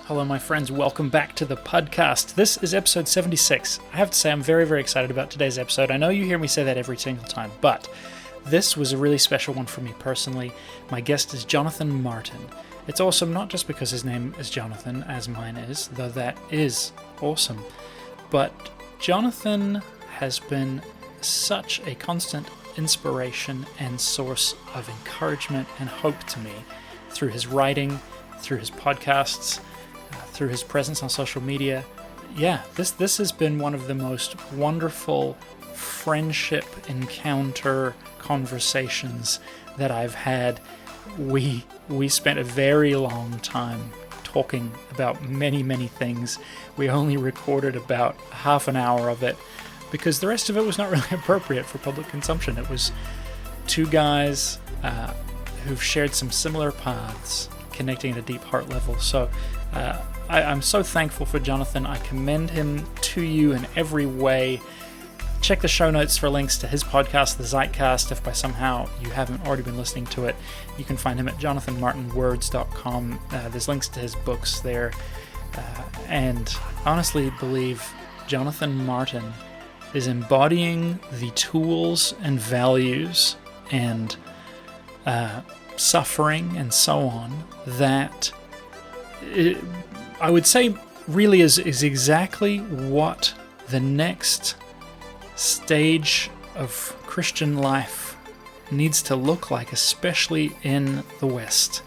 Hello, my friends. Welcome back to the podcast. This is episode 76. I have to say, I'm very, very excited about today's episode. I know you hear me say that every single time, but this was a really special one for me personally. My guest is Jonathan Martin. It's awesome not just because his name is Jonathan, as mine is, though that is awesome, but Jonathan has been such a constant inspiration and source of encouragement and hope to me through his writing, through his podcasts, through his presence on social media. Yeah, this has been one of the most wonderful friendship encounter conversations that I've had. We spent a very long time talking about many, many things. We only recorded about half an hour of it because the rest of it was not really appropriate for public consumption. It was two guys who've shared some similar paths, connecting at a deep heart level. So I'm so thankful for Jonathan. I commend him to you in every way. Check the show notes for links to his podcast, the Zeitcast, if by somehow you haven't already been listening to it. You can find him at jonathanmartinwords.com. There's links to his books there. And honestly believe Jonathan Martin is embodying the tools and values and suffering and so on that I would say really is exactly what the next stage of Christian life needs to look like, especially in the West.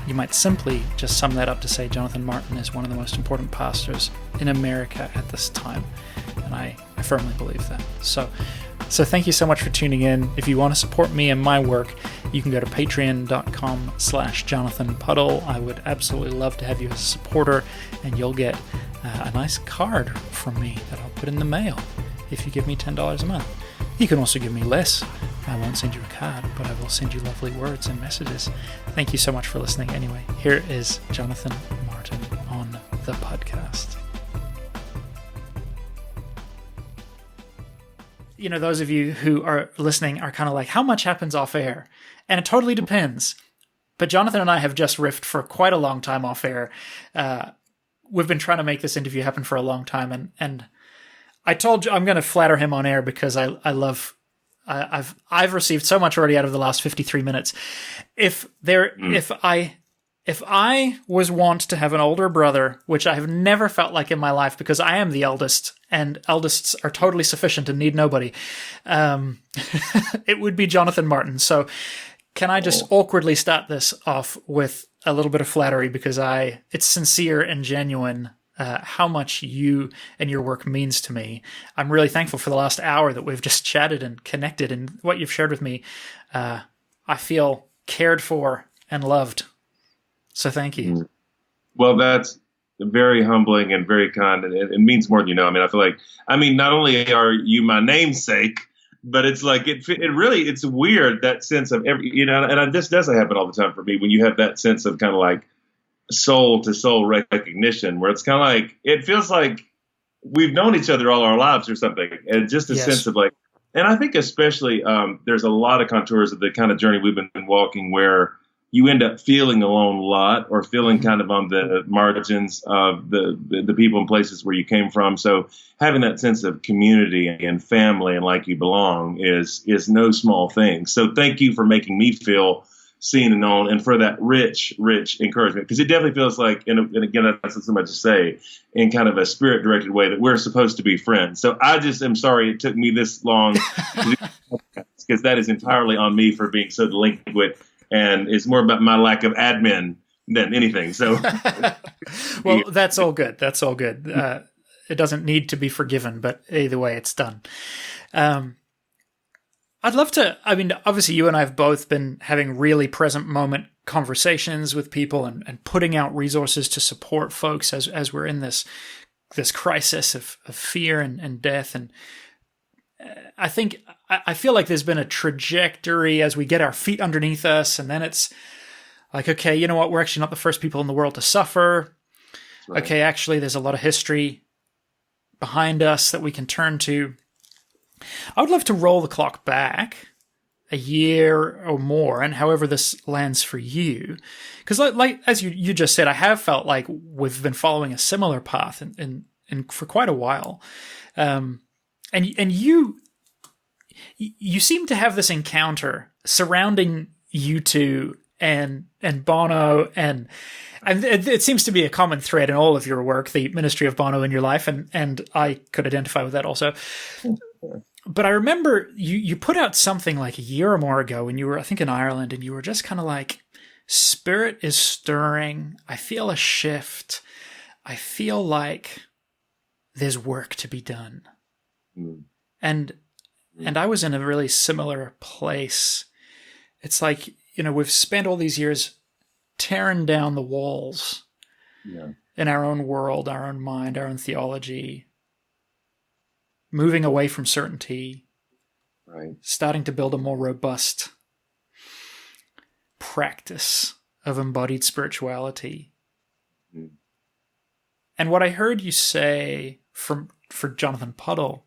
You might simply just sum that up to say Jonathan Martin is one of the most important pastors in America at this time, and I firmly believe that. So thank you so much for tuning in. If you want to support me and my work, you can go to patreon.com/Jonathan Puddle. I would absolutely love to have you as a supporter, and you'll get a nice card from me that I'll put in the mail if you give me $10 a month. You can also give me less. I won't send you a card, but I will send you lovely words and messages. Thank you so much for listening. Anyway, here is Jonathan Martin on the podcast. You know, those of you who are listening are kind of like, how much happens off air? And it totally depends. But Jonathan and I have just riffed for quite a long time off air. We've been trying to make this interview happen for a long time. And I told you I'm going to flatter him on air because I've received so much already out of the last 53 minutes. If I was wont to have an older brother, which I have never felt like in my life because I am the eldest, and eldest are totally sufficient and need nobody, it would be Jonathan Martin. So can I just awkwardly start this off with a little bit of flattery because it's sincere and genuine how much you and your work means to me. I'm really thankful for the last hour that we've just chatted and connected, and what you've shared with me. I feel cared for and loved. So thank you. Well, that's very humbling and very kind. And it means more than you know. I mean, I feel like, not only are you my namesake, but it's like, it's weird, that sense of and this doesn't happen all the time for me, when you have that sense of kind of like soul to soul recognition, where it's kind of like, it feels like we've known each other all our lives or something. And just a sense of like, and I think especially there's a lot of contours of the kind of journey we've been walking where you end up feeling alone a lot, or feeling kind of on the margins of the people and places where you came from. So having that sense of community and family and like you belong is no small thing. So thank you for making me feel seen and known, and for that rich encouragement, because it definitely feels like, and again, that's not so much to say, in kind of a spirit directed way, that we're supposed to be friends. So I just am sorry it took me this long, because that is entirely on me for being so delinquent. And it's more about my lack of admin than anything. So, well, that's all good. That's all good. It doesn't need to be forgiven, but either way, it's done. I'd love to. Obviously, you and I have both been having really present moment conversations with people and putting out resources to support folks as we're in this crisis of fear and death. And I feel like there's been a trajectory as we get our feet underneath us, and then it's like, okay, you know what? We're actually not the first people in the world to suffer. Right. Okay, actually, there's a lot of history behind us that we can turn to. I would love to roll the clock back a year or more, and however this lands for you. Because like as you just said, I have felt like we've been following a similar path and for quite a while. And you seem to have this encounter surrounding U2 and Bono, and it seems to be a common thread in all of your work, the ministry of Bono in your life, and I could identify with that also. But I remember you put out something like a year or more ago when you were, I think, in Ireland, and you were just kind of like, Spirit is stirring. I feel a shift. I feel like there's work to be done. Mm. And I was in a really similar place. It's like, we've spent all these years tearing down the walls in our own world, our own mind, our own theology, moving away from certainty, right? Starting to build a more robust practice of embodied spirituality. Mm. And what I heard you say for Jonathan Puddle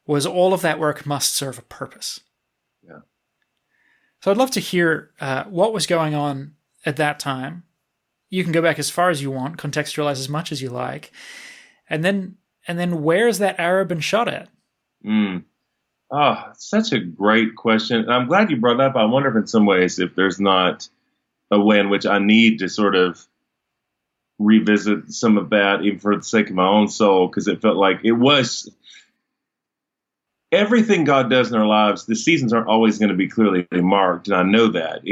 was all of that work must serve a purpose. Yeah. So I'd love to hear what was going on at that time. You can go back as far as you want, contextualize as much as you like, and then where's that arrow been shot at? Such a great question. And I'm glad you brought that up. I wonder if in some ways if there's not a way in which I need to sort of revisit some of that, even for the sake of my own soul, because it felt like it was everything God does in our lives. The seasons aren't always going to be clearly marked, and I know that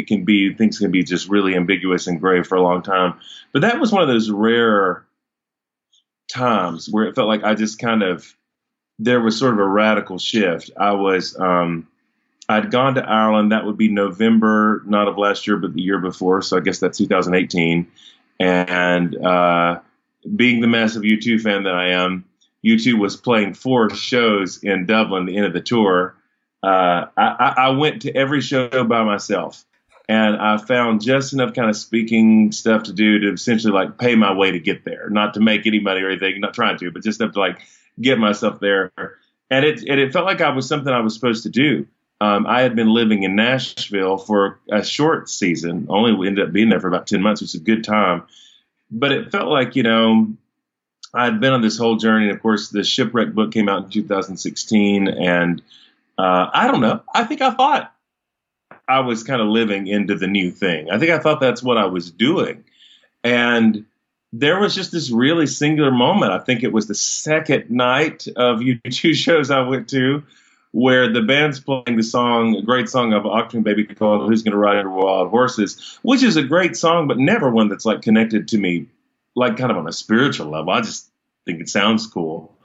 things can be just really ambiguous and gray for a long time. But that was one of those rare times where it felt like I just there was sort of a radical shift. I'd gone to Ireland. That would be November, not of last year, but the year before. So I guess that's 2018. And being the massive U2 fan that I am, U2 was playing 4 shows in Dublin, the end of the tour. I went to every show by myself. And I found just enough kind of speaking stuff to do to essentially like pay my way to get there. Not to make any money or anything, not trying to, but just enough to like get myself there. And it felt like I was something I was supposed to do. I had been living in Nashville for a short season, only ended up being there for about 10 months, which is a good time. But it felt like, I'd been on this whole journey. And of course, the Shipwreck book came out in 2016. And I don't know. I think I thought I was kind of living into the new thing. I think I thought that's what I was doing. And there was just this really singular moment. I think it was the second night of U2 shows I went to where the band's playing a great song of Octane Baby called Who's Gonna Ride Your Wild Horses, which is a great song, but never one that's like connected to me, like kind of on a spiritual level. I just think it sounds cool.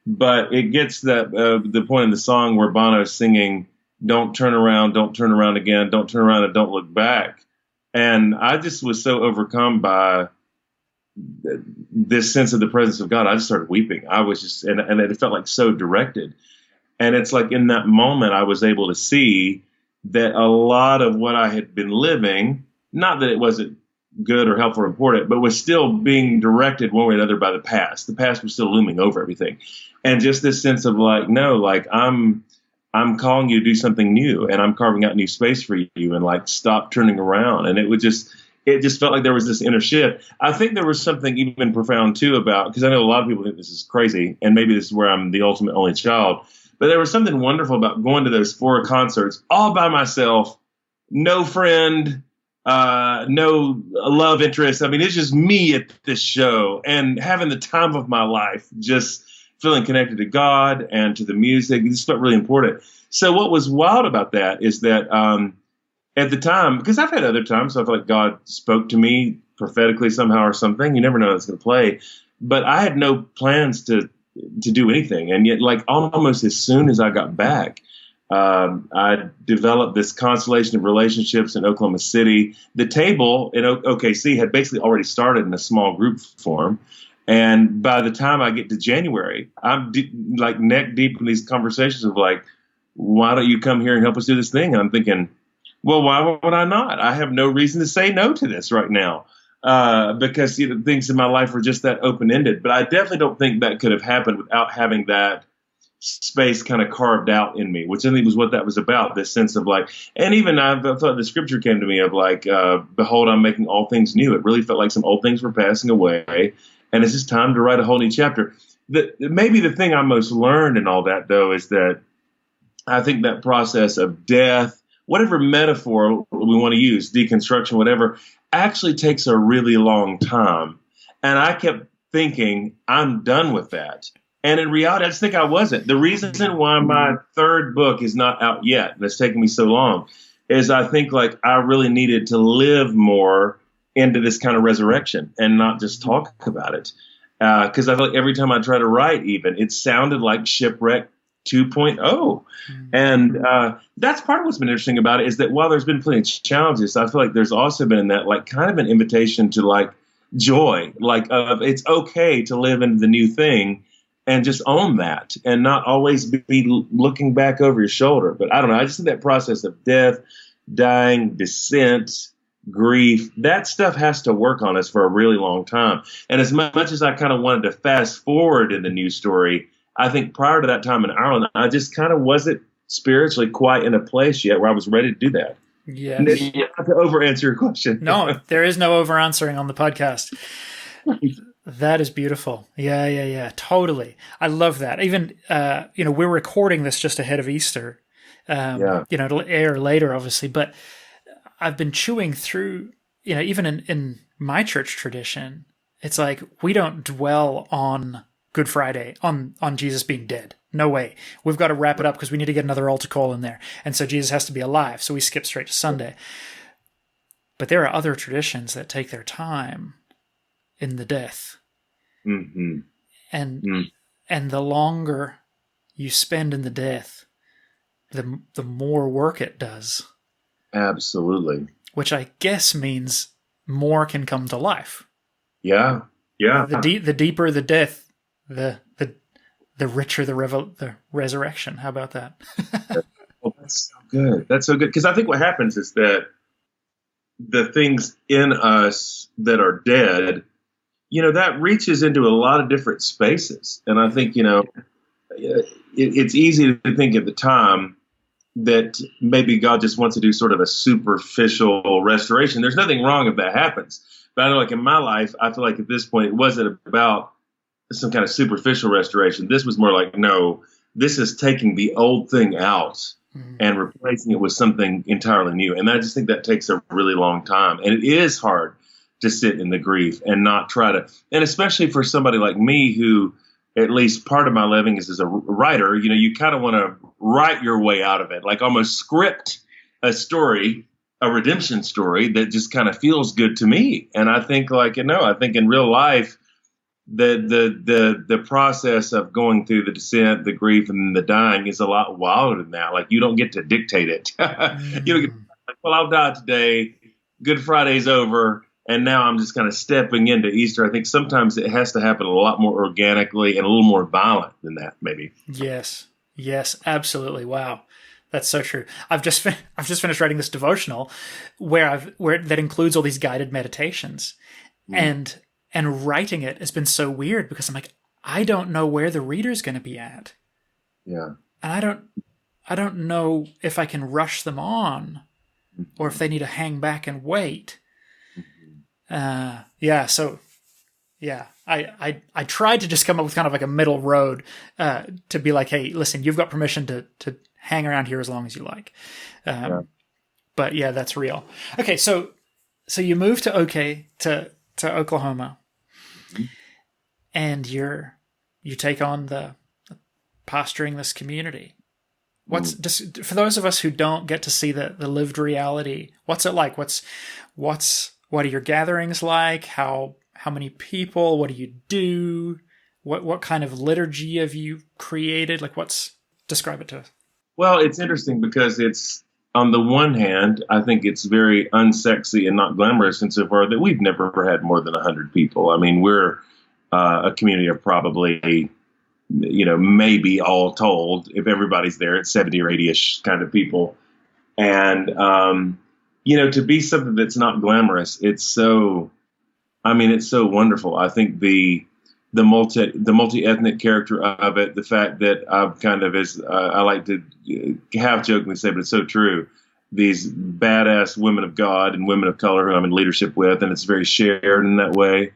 But it gets the point in the song where Bono's singing, don't turn around again, don't turn around and don't look back. And I just was so overcome by this sense of the presence of God. I just started weeping. I was just, and it felt like so directed. And it's like in that moment, I was able to see that a lot of what I had been living, not that it wasn't good or helpful or important, but was still being directed one way or another by the past. The past was still looming over everything. And just this sense of like, no, like I'm calling you to do something new, and I'm carving out new space for you, and like stop turning around. And it just felt like there was this inner shift. I think there was something even profound too about, because I know a lot of people think this is crazy, and maybe this is where I'm the ultimate only child, but there was something wonderful about going to those 4 concerts all by myself, no friend, no love interest. I mean, it's just me at this show and having the time of my life, just feeling connected to God and to the music. It just felt really important. So what was wild about that is that at the time, because I've had other times, so I feel like God spoke to me prophetically somehow or something. You never know how it's going to play. But I had no plans to do anything. And yet, like almost as soon as I got back, I developed this constellation of relationships in Oklahoma City. The table in OKC had basically already started in a small group form. And by the time I get to January, I'm like neck deep in these conversations of like, why don't you come here and help us do this thing? And I'm thinking, well, why would I not? I have no reason to say no to this right now because things in my life are just that open-ended. But I definitely don't think that could have happened without having that space kind of carved out in me, which I think was what that was about, this sense of like, and even I thought the scripture came to me of like, behold, I'm making all things new. It really felt like some old things were passing away, and it's just time to write a whole new chapter. Maybe the thing I most learned in all that, though, is that I think that process of death, whatever metaphor we want to use, deconstruction, whatever, actually takes a really long time. And I kept thinking, I'm done with that. And in reality, I just think I wasn't. The reason why my third book is not out yet, and it's taken me so long, is I think like I really needed to live more into this kind of resurrection and not just talk about it. Because I feel like every time I try to write, even, it sounded like Shipwreck 2.0. Mm-hmm. And that's part of what's been interesting about it, is that while there's been plenty of challenges, I feel like there's also been in that like kind of an invitation to like joy, like it's okay to live into the new thing and just own that and not always be looking back over your shoulder. But I don't know. I just think that process of death, dying, descent, grief, that stuff has to work on us for a really long time. And as much as I kind of wanted to fast forward in the news story, I think prior to that time in Ireland, I just kind of wasn't spiritually quite in a place yet where I was ready to do that. Yes. Not to over-answer your question. No, there is no over-answering on the podcast. That is beautiful. Yeah. Totally. I love that. Even, we're recording this just ahead of Easter. It'll air later, obviously, but I've been chewing through, even in my church tradition, it's like we don't dwell on Good Friday, on Jesus being dead. No way. We've got to wrap it up because we need to get another altar call in there. And so Jesus has to be alive. So we skip straight to Sunday. But there are other traditions that take their time in the death. Mm-hmm. And the longer you spend in the death, the more work it does. Absolutely. Which I guess means more can come to life. Yeah. The deeper the death, the richer the resurrection. How about that? Oh, that's so good. That's so good. Because I think what happens is that the things in us that are dead, that reaches into a lot of different spaces. And I think, it's easy to think at the time that maybe God just wants to do sort of a superficial restoration. There's nothing wrong if that happens. But I know, like in my life, I feel like at this point, it wasn't about some kind of superficial restoration. This was more like, no, this is taking the old thing out and replacing it with something entirely new. And I just think that takes a really long time. And it is hard to sit in the grief and not try to, and especially for somebody like me who, at least part of my living is as a writer, you kind of want to write your way out of it, like almost script a story, a redemption story that just kind of feels good to me. And I think I think in real life, the process of going through the descent, the grief, and the dying is a lot wilder than that. Like you don't get to dictate it. You don't get well, I'll die today. Good Friday's over. And now I'm just kind of stepping into Easter. I think sometimes it has to happen a lot more organically and a little more violent than that, maybe. Yes, absolutely. Wow, that's so true. I've just finished writing this devotional where that includes all these guided meditations, and writing it has been so weird because I'm like, I don't know where the reader's going to be at. Yeah, and I don't know if I can rush them on, or if they need to hang back and wait. I tried to just come up with kind of like a middle road to be like, hey, listen, you've got permission to hang around here as long as you like. But yeah, that's real. Okay, so you move to Oklahoma, and you take on the pastoring this community. What's just for those of us who don't get to see the lived reality? What's it like? What are your gatherings like? How many people? What do you do? What kind of liturgy have you created? Describe it to us. Well, it's interesting because it's, on the one hand, I think it's very unsexy and not glamorous insofar that we've never had more than 100 people. I mean, we're a community of probably, maybe all told, if everybody's there, it's 70 or 80-ish kind of people. And, to be something that's not glamorous, it's so wonderful. I think the the multi-ethnic character of it, the fact that I'm kind of, as I like to half jokingly say, but it's so true, these badass women of God and women of color who I'm in leadership with, and it's very shared in that way.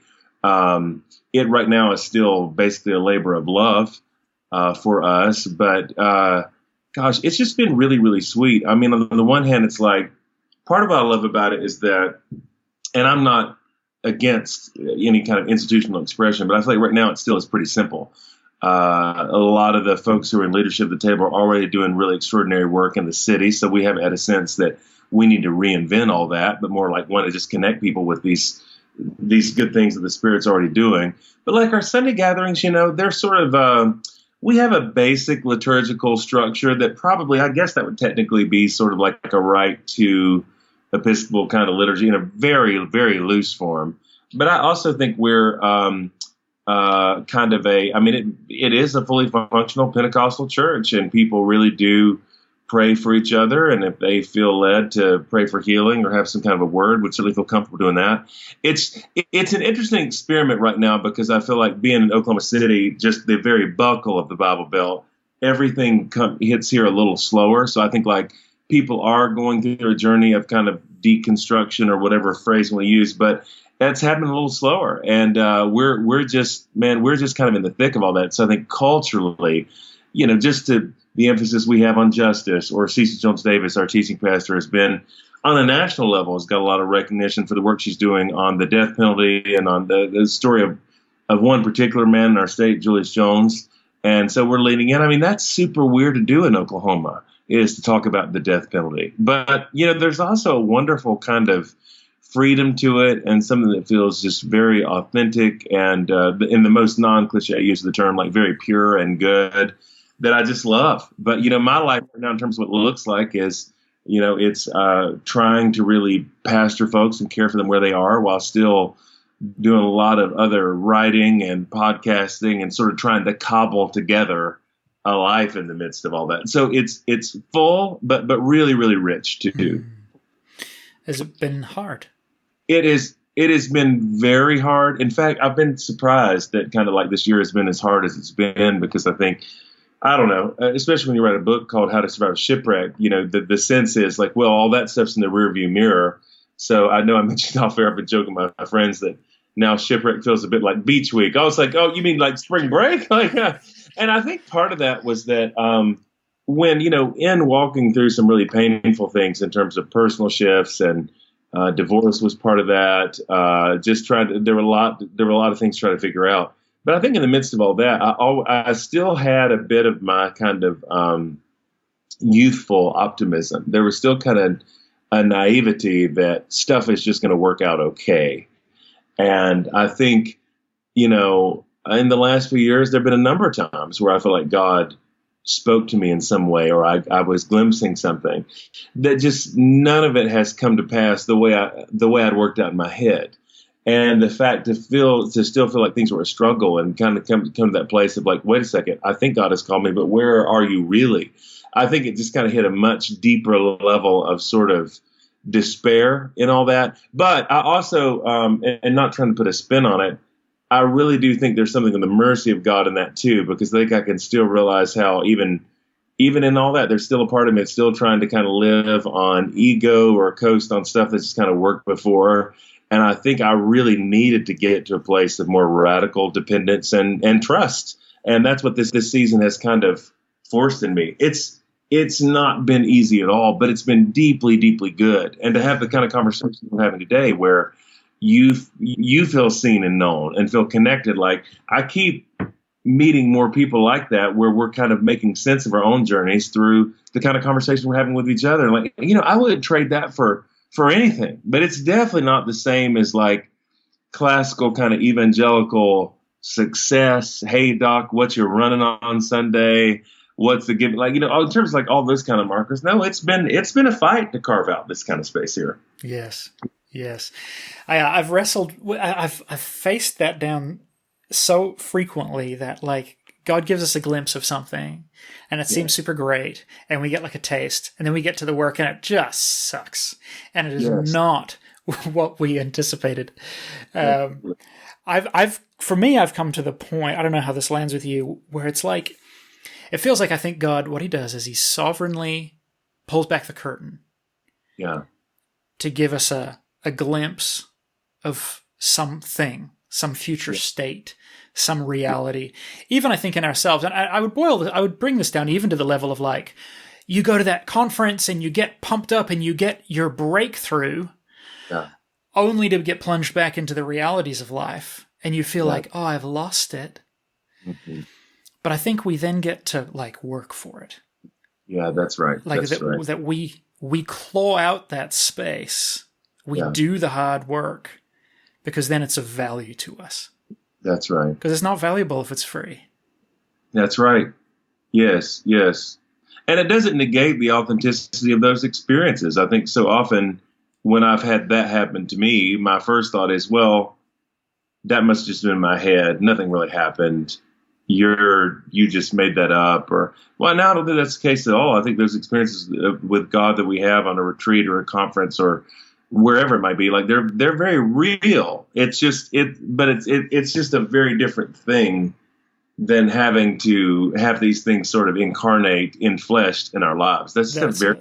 It right now is still basically a labor of love for us, but gosh, it's just been really, really sweet. I mean, on the one hand, it's like part of what I love about it is that, and I'm not against any kind of institutional expression, but I feel like right now it still is pretty simple. A lot of the folks who are in leadership at the table are already doing really extraordinary work in the city, so we haven't had a sense that we need to reinvent all that, but more like want to just connect people with these good things that the Spirit's already doing. But like our Sunday gatherings, they're sort of, we have a basic liturgical structure that probably, I guess that would technically be sort of like a right to Episcopal kind of liturgy in a very, very loose form. But I also think we're kind of it is a fully functional Pentecostal church, and people really do pray for each other. And if they feel led to pray for healing or have some kind of a word, would certainly feel comfortable doing that. It's an interesting experiment right now because I feel like being in Oklahoma City, just the very buckle of the Bible Belt, everything hits here a little slower. So I think like people are going through a journey of kind of deconstruction or whatever phrase we use, but that's happening a little slower. And we're just kind of in the thick of all that. So I think culturally, just to the emphasis we have on justice, or Cece Jones Davis, our teaching pastor, has been on a national level, has got a lot of recognition for the work she's doing on the death penalty and on the story of one particular man in our state, Julius Jones. And so we're leaning in. I mean, that's super weird to do in Oklahoma, is to talk about the death penalty. But, there's also a wonderful kind of freedom to it and something that feels just very authentic and in the most non-cliche use of the term, like very pure and good, that I just love. But, my life right now in terms of what it looks like is, it's trying to really pastor folks and care for them where they are while still doing a lot of other writing and podcasting and sort of trying to cobble together a life in the midst of all that. So it's full, but really, really rich too. Has it been hard? It has been very hard. In fact, I've been surprised that kind of like this year has been as hard as it's been, because I think, I don't know, especially when you write a book called How to Survive a Shipwreck, the sense is like, well, all that stuff's in the rearview mirror. So I know I mentioned off air, I've been joking with my friends that now shipwreck feels a bit like beach week. I was like, oh, you mean like spring break? And I think part of that was that when, in walking through some really painful things in terms of personal shifts, and divorce was part of that, there were a lot of things to try to figure out. But I think in the midst of all that, I still had a bit of my kind of youthful optimism. There was still kind of a naivety that stuff is just going to work out okay. And I think, in the last few years, there have been a number of times where I feel like God spoke to me in some way, or I was glimpsing something that just none of it has come to pass the way I'd worked out in my head. And the fact to still feel like things were a struggle and kind of come to that place of like, wait a second, I think God has called me, but where are you really? I think it just kind of hit a much deeper level of sort of despair in all that. But I also, and not trying to put a spin on it, I really do think there's something in the mercy of God in that too, because I think I can still realize how even in all that, there's still a part of me that's still trying to kind of live on ego or coast on stuff that's just kind of worked before. And I think I really needed to get to a place of more radical dependence and trust. And that's what this season has kind of forced in me. It's not been easy at all, but it's been deeply, deeply good. And to have the kind of conversation we're having today where you feel seen and known and feel connected. Like I keep meeting more people like that, where we're kind of making sense of our own journeys through the kind of conversation we're having with each other. Like, I wouldn't trade that for anything, but it's definitely not the same as like classical kind of evangelical success. Hey doc, what you're running on Sunday? What's the give? Like, in terms of like all those kind of markers. No, it's been a fight to carve out this kind of space here. Yes. I've wrestled. I've faced that down so frequently that like God gives us a glimpse of something and it seems super great and we get like a taste and then we get to the work and it just sucks and it is not what we anticipated. For me, I've come to the point, I don't know how this lands with you, where it's like, it feels like I think God, what he does is he sovereignly pulls back the curtain to give us a glimpse of something, some future state, some reality. Even I think in ourselves, and I would bring this down even to the level of like, you go to that conference and you get pumped up and you get your breakthrough only to get plunged back into the realities of life. And you feel like, oh, I've lost it. Mm-hmm. But I think we then get to like work for it. Yeah, that's right. Like that we claw out that space. We do the hard work because then it's of value to us. That's right. Because it's not valuable if it's free. That's right. Yes, yes. And it doesn't negate the authenticity of those experiences. I think so often when I've had that happen to me, my first thought is, well, that must have just been in my head. Nothing really happened. You just made that up. Or, well, now I don't think that's the case at all. I think those experiences with God that we have on a retreat or a conference or wherever it might be, like they're very real. It's just it's just a very different thing than having to have these things sort of incarnate in flesh in our lives. That's just a very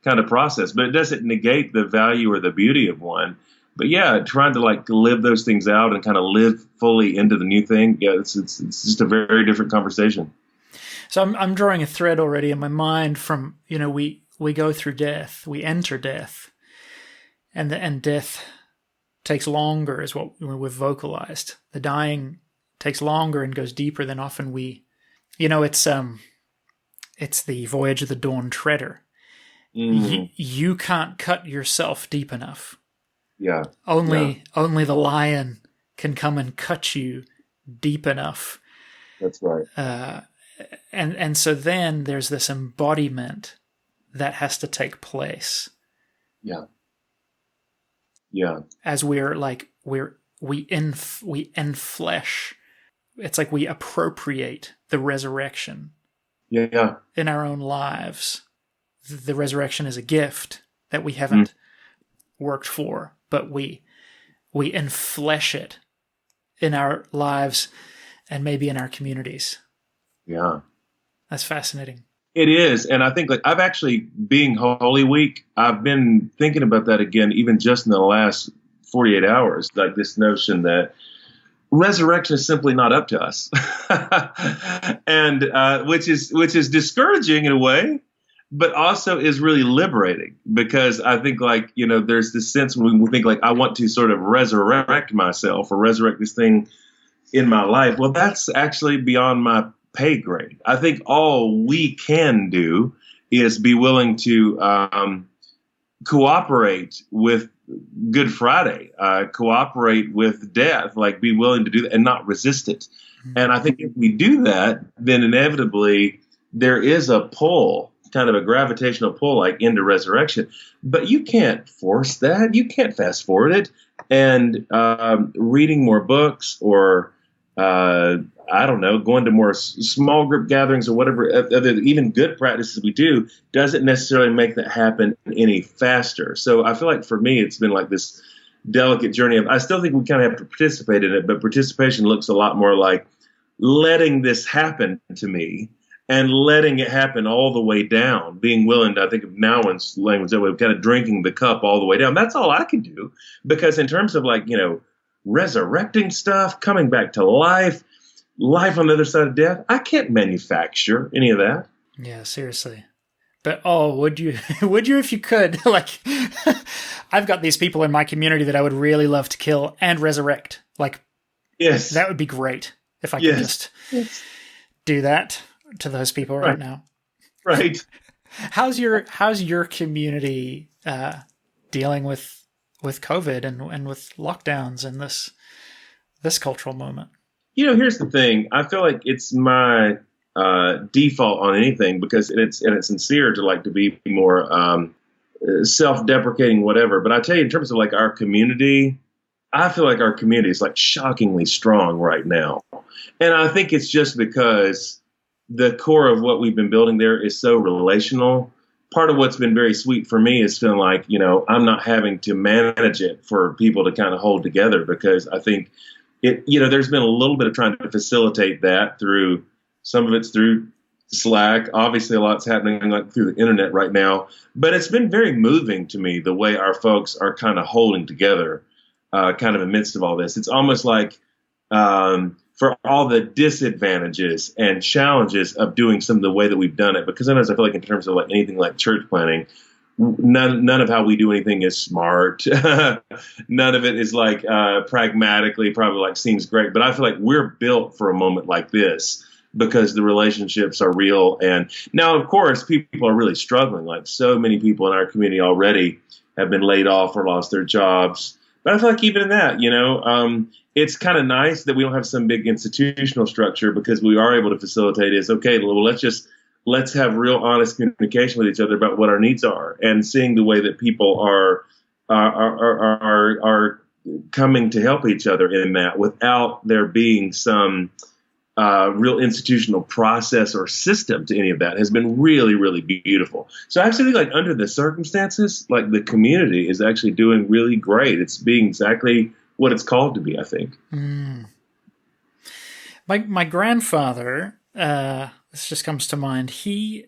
kind of process, but it doesn't negate the value or the beauty of one. But yeah, trying to like live those things out and kind of live fully into the new thing. Yeah, it's just a very different conversation. So I'm drawing a thread already in my mind from, we go through death, we enter death, and death takes longer is what we've vocalized. The dying takes longer and goes deeper than often we, it's the voyage of the Dawn Treader. Mm-hmm. You can't cut yourself deep enough. Yeah. Only the lion can come and cut you deep enough. That's right. And so then there's this embodiment that has to take place. Yeah. Yeah. As we enflesh. It's like we appropriate the resurrection. Yeah. In our own lives. The resurrection is a gift that we haven't worked for, but we enflesh it in our lives and maybe in our communities. Yeah. That's fascinating. It is. And I think I've actually, being Holy Week, I've been thinking about that again, even just in the last 48 hours, like this notion that resurrection is simply not up to us. And which is discouraging in a way, but also is really liberating, because I think there's this sense when we think I want to sort of resurrect myself or resurrect this thing in my life. Well, that's actually beyond my pay grade. I think all we can do is be willing to cooperate with Good Friday, cooperate with death, be willing to do that and not resist it. Mm-hmm. And I think if we do that, then inevitably there is a pull, kind of a gravitational pull into resurrection. But you can't force that. You can't fast forward it. And reading more books or, I don't know, going to more small group gatherings or whatever, even good practices we do, doesn't necessarily make that happen any faster. So I feel like for me, it's been this delicate journey I still think we kind of have to participate in it, but participation looks a lot more like letting this happen to me and letting it happen all the way down, being willing to, I think of Nouwen's language that way, kind of drinking the cup all the way down. That's all I can do, because in terms of resurrecting stuff, coming back to life on the other side of death, I can't manufacture any of that. Yeah, seriously. But would you if you could? I've got these people in my community that I would really love to kill and resurrect. Yes, that would be great if I could just do that to those people right now. Right. How's your community dealing with COVID and with lockdowns and this cultural moment? Here's the thing. I feel like it's my default on anything, because it's sincere to be more self-deprecating, whatever. But I tell you, in terms of our community, I feel like our community is shockingly strong right now. And I think it's just because the core of what we've been building there is so relational. Part of what's been very sweet for me is feeling like, I'm not having to manage it for people to kind of hold together, because I think there's been a little bit of trying to facilitate that through, some of it's through Slack. Obviously, a lot's happening like through the internet right now, but it's been very moving to me the way our folks are kind of holding together, kind of in the midst of all this. It's almost like, for all the disadvantages and challenges of doing some of the way that we've done it, because sometimes I feel like in terms of like anything like church planning, none of how we do anything is smart. None of it is like pragmatically probably like seems great. But I feel like we're built for a moment like this because the relationships are real. And now, of course, people are really struggling. Like so many people in our community already have been laid off or lost their jobs. But I feel like even in that, it's kind of nice that we don't have some big institutional structure, because we are able to facilitate is, okay, well, let's have real honest communication with each other about what our needs are, and seeing the way that people are coming to help each other in that without there being some real institutional process or system to any of that has been really, really beautiful. So I actually think like under the circumstances, like the community is actually doing really great. It's being exactly what it's called to be, I think. My grandfather, this just comes to mind, he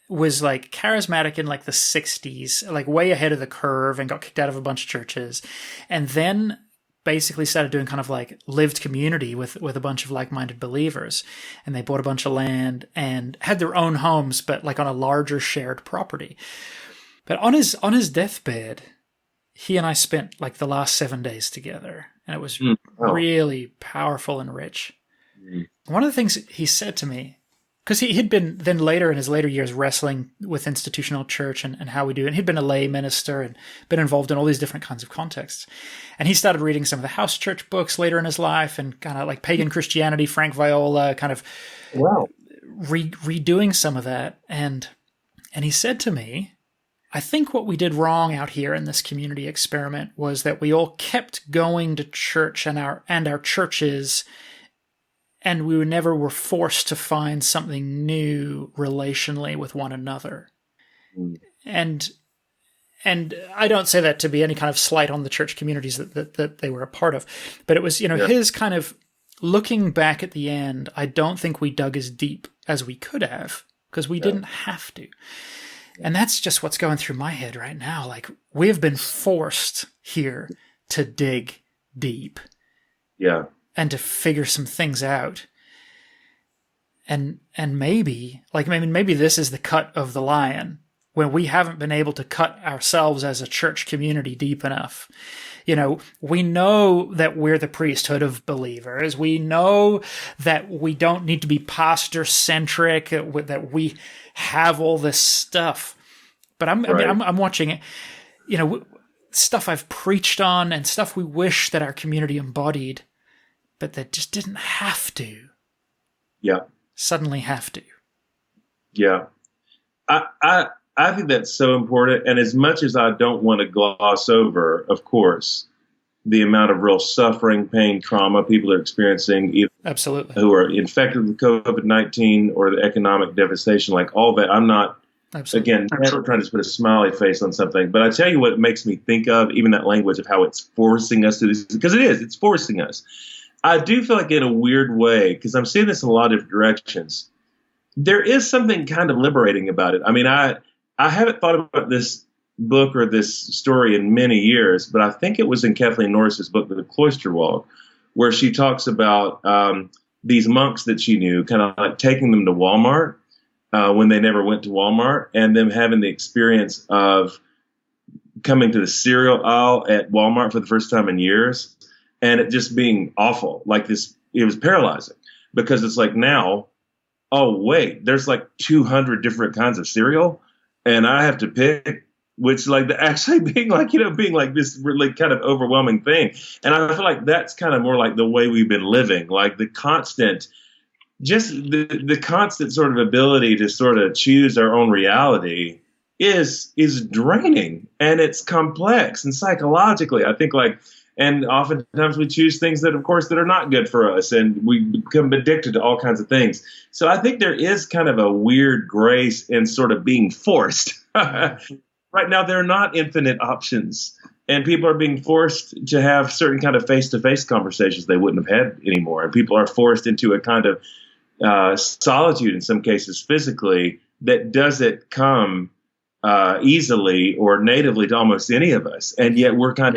was like charismatic in like the 60s, like way ahead of the curve, and got kicked out of a bunch of churches. And then basically started doing kind of like lived community with a bunch of like-minded believers. And they bought a bunch of land and had their own homes, but like on a larger shared property. But on his deathbed, he and I spent like the last 7 days together, and it was really powerful and rich. One of the things he said to me, because he'd been then later in his later years wrestling with institutional church and how we do it. And he'd been a lay minister and been involved in all these different kinds of contexts. And he started reading some of the house church books later in his life, and kind of like Pagan Christianity, Frank Viola, kind of redoing some of that. And he said to me, I think what we did wrong out here in this community experiment was that we all kept going to church and our churches, and we never were forced to find something new relationally with one another. And I don't say that to be any kind of slight on the church communities that they were a part of, but it was, his kind of looking back at the end. I don't think we dug as deep as we could have, because we didn't have to. And that's just what's going through my head right now. Like, we have been forced here to dig deep. Yeah. And to figure some things out. And maybe this is the cut of the lion, when we haven't been able to cut ourselves as a church community deep enough. We know that we're the priesthood of believers. We know that we don't need to be pastor-centric, that we have all this stuff. But I'm watching it, stuff I've preached on and stuff we wish that our community embodied, but that just didn't have to. Yeah. Suddenly have to. Yeah. I think that's so important. And as much as I don't want to gloss over, of course, the amount of real suffering, pain, trauma people are experiencing, either absolutely, who are infected with COVID-19 or the economic devastation, like all that. I'm not, again, never trying to just put a smiley face on something. But I tell you what it makes me think of, even that language of how it's forcing us to do this, because it's forcing us. I do feel like in a weird way, because I'm seeing this in a lot of different directions, there is something kind of liberating about it. I mean, I haven't thought about this book or this story in many years, but I think it was in Kathleen Norris's book, The Cloister Walk, where she talks about these monks that she knew, kind of like taking them to Walmart when they never went to Walmart, and them having the experience of coming to the cereal aisle at Walmart for the first time in years, and it just being awful. Like this, it was paralyzing, because it's like now, oh wait, there's like 200 different kinds of cereal, and I have to pick which, like, actually being like, being like this really kind of overwhelming thing. And I feel like that's kind of more like the way we've been living, like the constant, just the constant sort of ability to sort of choose our own reality is draining, and it's complex. And psychologically, I think like And oftentimes we choose things that, of course, that are not good for us, and we become addicted to all kinds of things. So I think there is kind of a weird grace in sort of being forced. Right now, there are not infinite options, and people are being forced to have certain kind of face-to-face conversations they wouldn't have had anymore. And people are forced into a kind of solitude, in some cases physically, that doesn't come easily or natively to almost any of us. And yet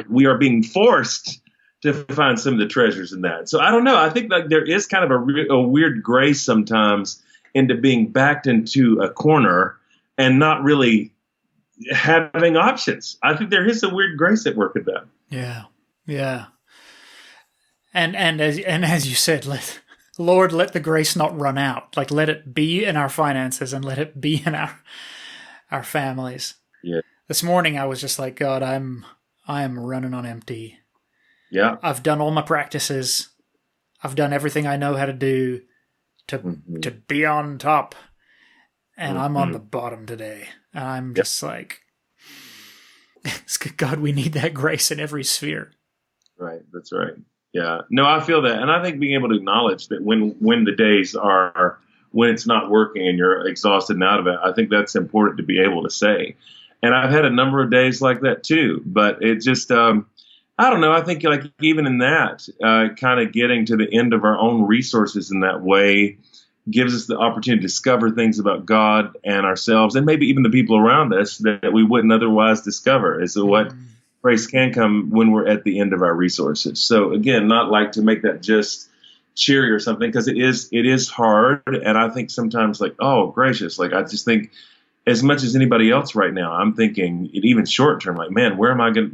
we are being forced to find some of the treasures in that. So I don't know. I think like there is kind of a weird grace sometimes into being backed into a corner and not really having options. I think there is a weird grace at work at that. Yeah. Yeah. And as you said, Lord, let the grace not run out. Like, let it be in our finances and let it be in our families. Yeah. This morning I was just like, God, I am running on empty. Yeah. I've done all my practices. I've done everything I know how to do to be on top. And I'm on the bottom today. And I'm just like, God, we need that grace in every sphere. Right. That's right. Yeah. No, I feel that. And I think being able to acknowledge that when the days are, when it's not working and you're exhausted and out of it, I think that's important to be able to say. And I've had a number of days like that too, but it just, I don't know. I think like even in that, kind of getting to the end of our own resources in that way gives us the opportunity to discover things about God and ourselves and maybe even the people around us that we wouldn't otherwise discover. Is what grace can come when we're at the end of our resources. So again, not like to make that just cheery or something, because it is hard. And I think sometimes like, oh, gracious, like I just think as much as anybody else right now, I'm thinking even short term, like, man,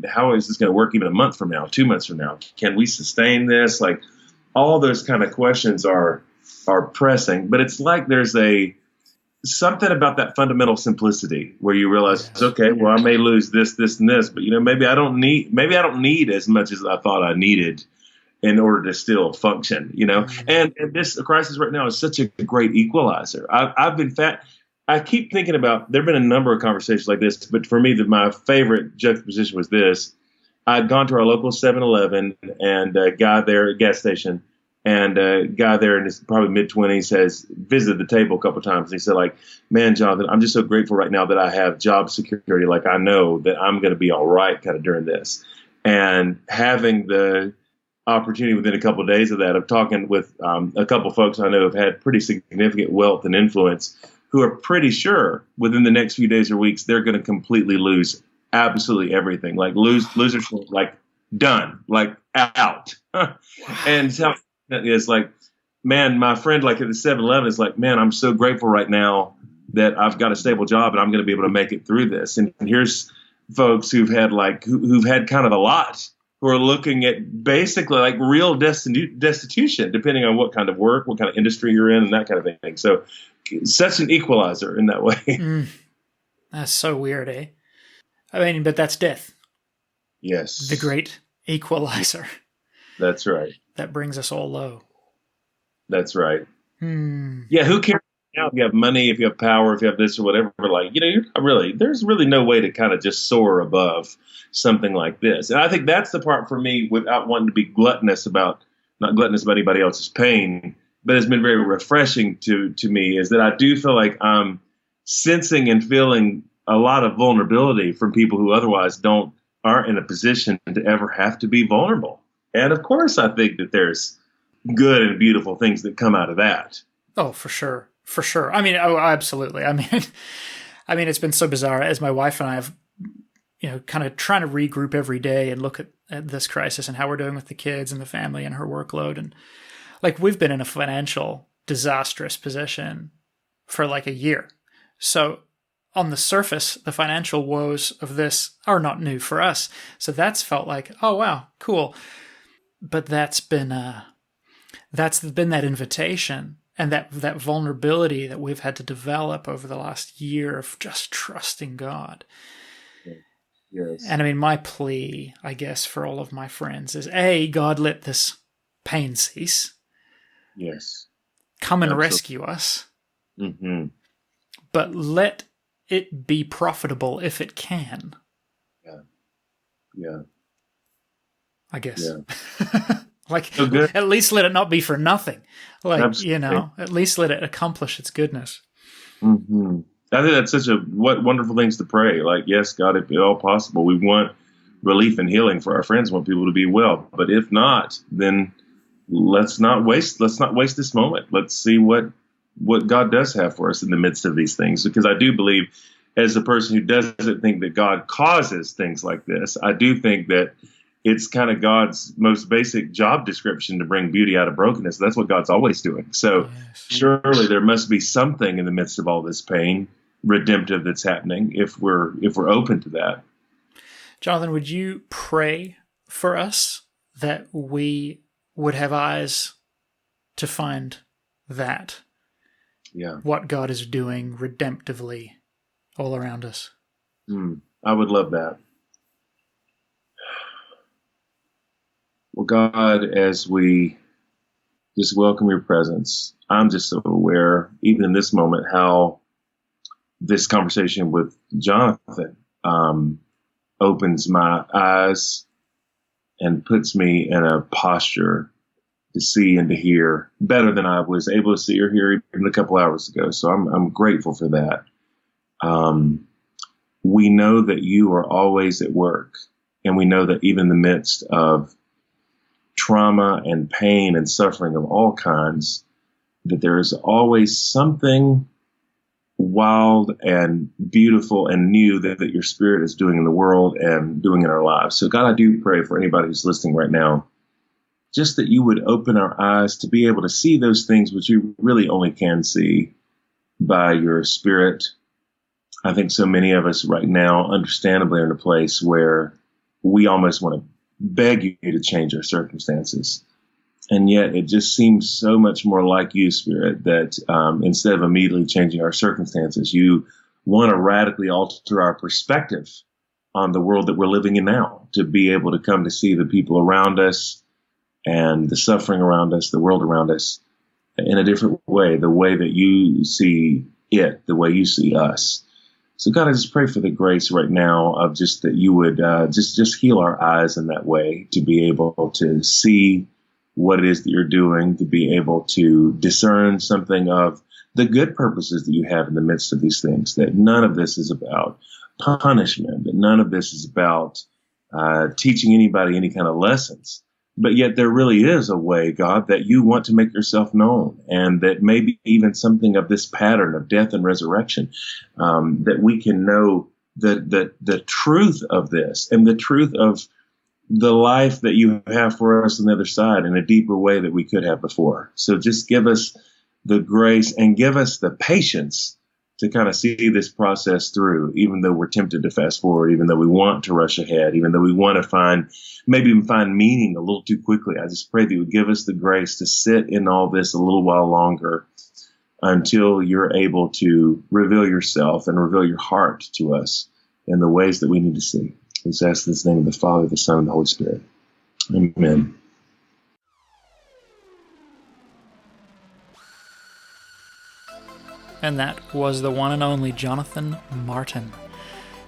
how is this going to work even a month from now, 2 months from now? Can we sustain this? Like all those kind of questions are pressing, but it's like there's something about that fundamental simplicity where you realize, okay, well, I may lose this, and this, but maybe I don't need as much as I thought I needed in order to still function, and this crisis right now is such a great equalizer. I keep thinking about, there've been a number of conversations like this, but for me, my favorite juxtaposition was this. I'd gone to our local 7-Eleven and a guy there at a gas station, and a guy there in his probably mid-20s has visited the table a couple of times. And he said, like, man, Jonathan, I'm just so grateful right now that I have job security. Like, I know that I'm going to be all right kind of during this. And having the opportunity within a couple of days of that, of talking with a couple of folks I know have had pretty significant wealth and influence, who are pretty sure within the next few days or weeks, they're going to completely lose absolutely everything. Like losers, like done, like out. And so it's like, man, my friend, like at the 7-Eleven is like, man, I'm so grateful right now that I've got a stable job and I'm going to be able to make it through this. And here's folks who've had kind of a lot, who are looking at basically like real destitution, depending on what kind of work, what kind of industry you're in, and that kind of thing. So such an equalizer in that way. That's so weird, eh? I mean, but that's death. Yes. The great equalizer. That's right. That brings us all low. That's right. Yeah, who cares now if you have money, if you have power, if you have this or whatever? Like, there's really no way to kind of just soar above something like this. And I think that's the part for me, without wanting to be not gluttonous about anybody else's pain, but it's been very refreshing to me, is that I do feel like I'm sensing and feeling a lot of vulnerability from people who otherwise aren't in a position to ever have to be vulnerable. And of course, I think that there's good and beautiful things that come out of that. Oh, for sure. For sure. I mean, oh, absolutely. I mean, it's been so bizarre as my wife and I have, kind of trying to regroup every day and look at this crisis and how we're doing with the kids and the family and her workload. And like, we've been in a financial disastrous position for like a year. So on the surface, the financial woes of this are not new for us. So that's felt like, oh, wow, cool. But that's been that invitation and that vulnerability that we've had to develop over the last year of just trusting God. Yes. And I mean, my plea, I guess, for all of my friends is, A, God, let this pain cease. Yes. Come and rescue us. Mm-hmm. But let it be profitable if it can. Yeah. Yeah. I guess. Yeah. Like, So good. at least let it not be for nothing. Like, Absolutely. at least let it accomplish its goodness. Hmm. I think that's such what wonderful things to pray. Like, yes, God, if at all possible, we want relief and healing for our friends. We want people to be well. But if not, then let's not waste this moment. Let's see what God does have for us in the midst of these things. Because I do believe, as a person who doesn't think that God causes things like this, I do think that it's kind of God's most basic job description to bring beauty out of brokenness. That's what God's always doing. So surely there must be something in the midst of all this pain, redemptive, that's happening if we're open to that. Jonathan, would you pray for us that we would have eyes to find that? Yeah. What God is doing redemptively all around us. I would love that. Well, God, as we just welcome your presence, I'm just so aware, even in this moment, how this conversation with Jonathan opens my eyes and puts me in a posture to see and to hear better than I was able to see or hear even a couple hours ago. So I'm grateful for that. We know that you are always at work, and we know that even in the midst of trauma and pain and suffering of all kinds, that there is always something wild and beautiful and new that your Spirit is doing in the world and doing in our lives. So God, I do pray for anybody who's listening right now, just that you would open our eyes to be able to see those things which you really only can see by your Spirit. I think so many of us right now, understandably, are in a place where we almost want to beg you to change our circumstances. And yet it just seems so much more like you, Spirit, that instead of immediately changing our circumstances, you want to radically alter our perspective on the world that we're living in now, to be able to come to see the people around us and the suffering around us, the world around us, in a different way, the way that you see it, the way you see us. So God, I just pray for the grace right now of just that you would just heal our eyes in that way, to be able to see what it is that you're doing, to be able to discern something of the good purposes that you have in the midst of these things, that none of this is about punishment, that none of this is about teaching anybody any kind of lessons. But yet there really is a way, God, that you want to make yourself known, and that maybe even something of this pattern of death and resurrection, that we can know the truth of this and the truth of the life that you have for us on the other side in a deeper way that we could have before. So just give us the grace and give us the patience to kind of see this process through, even though we're tempted to fast forward, even though we want to rush ahead, even though we want to maybe even find meaning a little too quickly. I just pray that you would give us the grace to sit in all this a little while longer until you're able to reveal yourself and reveal your heart to us in the ways that we need to see. We just ask this in the name of the Father, the Son, and the Holy Spirit. Amen. And that was the one and only Jonathan Martin.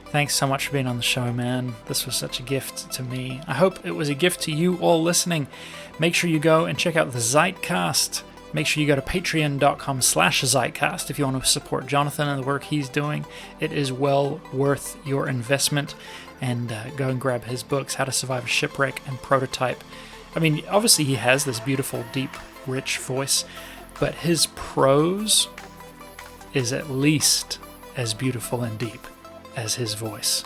Thanks so much for being on the show, man. This was such a gift to me. I hope it was a gift to you all listening. Make sure you go and check out the Zeitcast. Make sure you go to patreon.com/Zeitcast if you want to support Jonathan and the work he's doing. It is well worth your investment. And go and grab his books, How to Survive a Shipwreck and Prototype. I mean, obviously he has this beautiful, deep, rich voice, but his prose is at least as beautiful and deep as his voice.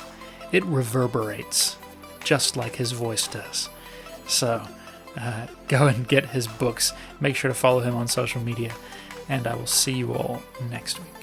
It reverberates just like his voice does. So go and get his books. Make sure to follow him on social media, and I will see you all next week.